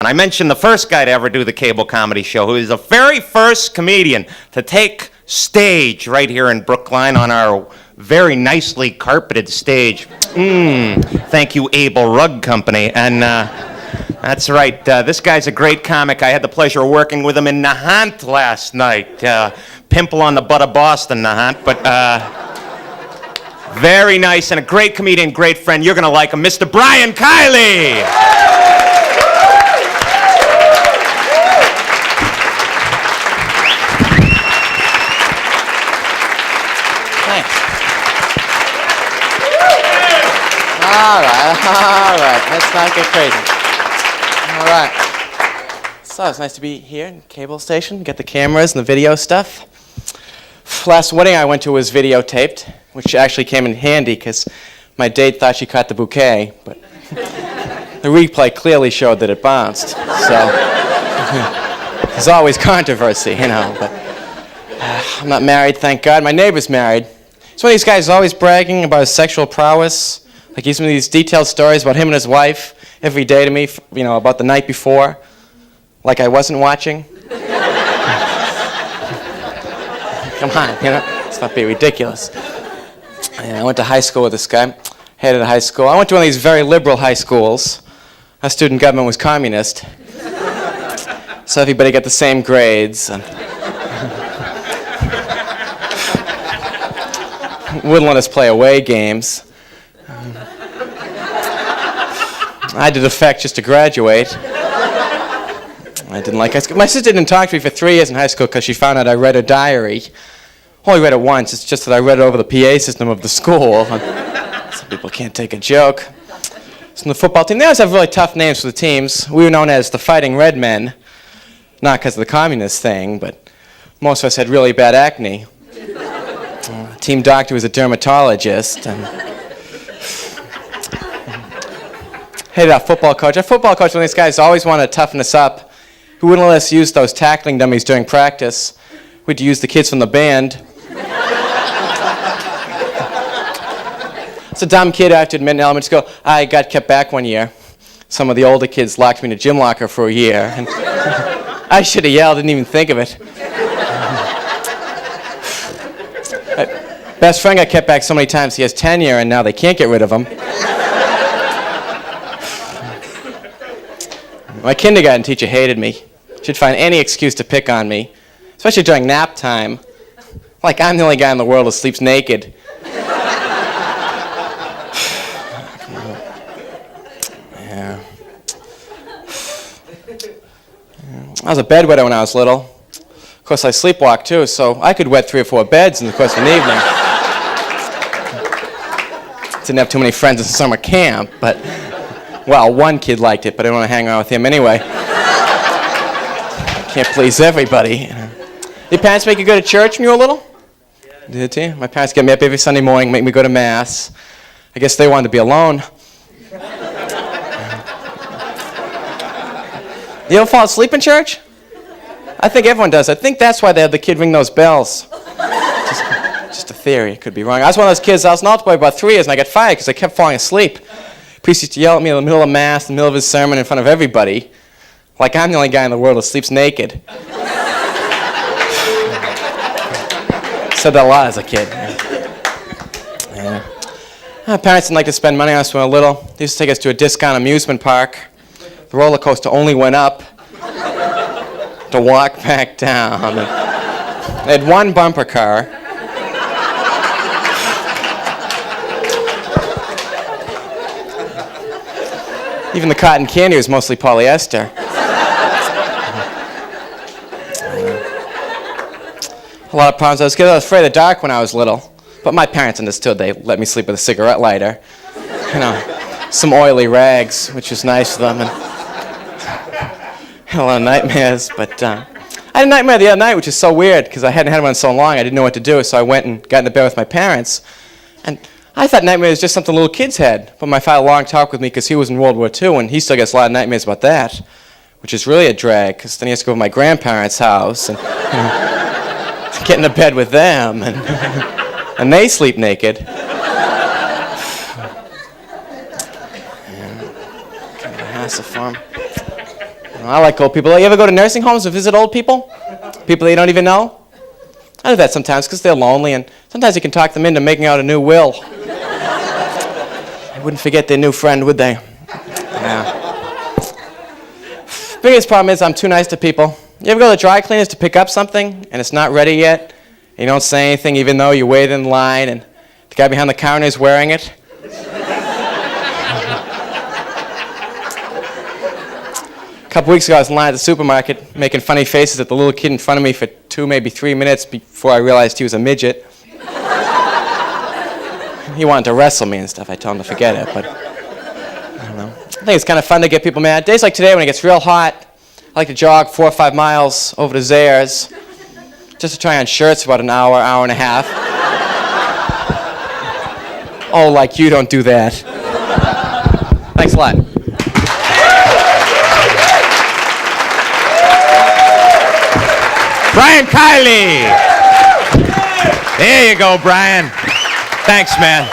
And I mentioned the first guy to ever do the cable comedy show, who is the very first comedian to take stage right here in Brookline on our very nicely carpeted stage. Thank you, Able Rug Company. And that's right, this guy's a great comic. I had the pleasure of working with him in Nahant last night. Pimple on the butt of Boston, Nahant, but very nice and a great comedian, great friend. You're going to like him, Mr. Brian Kiley. All right, let's not get crazy. All right. So it's nice to be here in cable station, get the cameras and the video stuff. Last wedding I went to was videotaped, which actually came in handy because my date thought she caught the bouquet, but the replay clearly showed that it bounced. So there's always controversy, you know, but I'm not married, thank God. My neighbor's married. He's one of these guys who's always bragging about his sexual prowess. Like, he's one of these detailed stories about him and his wife every day to me, you know, about the night before, like I wasn't watching. Come on, you know, let's not be ridiculous. Yeah, I went to high school with this guy, head of high school. I went to one of these very liberal high schools. Our student government was communist, so everybody got the same grades. And wouldn't let us play away games. I had to defect just to graduate. I didn't like high school. My sister didn't talk to me for 3 years in high school because she found out I read her diary. Only read it once. It's just that I read it over the PA system of the school. Some people can't take a joke. So in the football team, they always have really tough names for the teams. We were known as the Fighting Red Men, not because of the communist thing, but most of us had really bad acne. Team doctor was a dermatologist. And hated our football coach. Our football coach, one of these guys, always wanted to toughen us up. He wouldn't let us use those tackling dummies during practice. We'd use the kids from the band. It's a dumb kid, I have to admit, in elementary school. I got kept back one year. Some of the older kids locked me in a gym locker for a year. And I should have yelled, didn't even think of it. My best friend got kept back so many times, he has tenure, and now they can't get rid of him. My kindergarten teacher hated me. She'd find any excuse to pick on me, especially during nap time. Like I'm the only guy in the world who sleeps naked. Yeah. I was a bedwetter when I was little. Of course, I sleepwalked too, so I could wet 3 or 4 beds in the course of an evening. Didn't have too many friends in summer camp, but... Well, one kid liked it, but I didn't want to hang around with him anyway. Can't please everybody. Did parents make you go to church when you were little? Yeah. Did they? My parents get me up every Sunday morning, make me go to Mass. I guess they wanted to be alone. You ever fall asleep in church? I think everyone does. I think that's why they had the kid ring those bells. Just a theory. It could be wrong. I was one of those kids, I was an altar boy about 3 years, and I got fired because I kept falling asleep. The priest used to yell at me in the middle of Mass, in the middle of his sermon, in front of everybody, like I'm the only guy in the world who sleeps naked. Said that a lot as a kid. Yeah. My parents didn't like to spend money on us when we were little. They used to take us to a discount amusement park. The roller coaster only went up to walk back down. They had one bumper car. Even the cotton candy was mostly polyester. A lot of problems. I was afraid of the dark when I was little, but my parents understood. They let me sleep with a cigarette lighter, you know, some oily rags, which was nice of them, and had a lot of nightmares. But I had a nightmare the other night, which is so weird because I hadn't had one in so long. I didn't know what to do, so I went and got into bed with my parents, and I thought nightmares was just something little kids had. But my father long talked with me because he was in World War II, and he still gets a lot of nightmares about that, which is really a drag because then he has to go to my grandparents' house and get into bed with them, and they sleep naked. Kind of a hassle for him. I like old people. You ever go to nursing homes and visit old people? People that you don't even know? I do that sometimes because they're lonely, and sometimes you can talk them into making out a new will. They wouldn't forget their new friend, would they? Yeah. Biggest problem is I'm too nice to people. You ever go to the dry cleaners to pick up something, and it's not ready yet? And you don't say anything even though you wait in line, and the guy behind the counter is wearing it? A couple weeks ago, I was in line at the supermarket making funny faces at the little kid in front of me for 2, maybe 3 minutes before I realized he was a midget. He wanted to wrestle me and stuff. I told him to forget it, but I don't know. I think it's kind of fun to get people mad. Days like today when it gets real hot, I like to jog 4 or 5 miles over to Zayre's just to try on shirts for about an hour, hour and a half. Oh, like you don't do that. Thanks a lot. Brian Kiley. There you go, Brian. Thanks, man.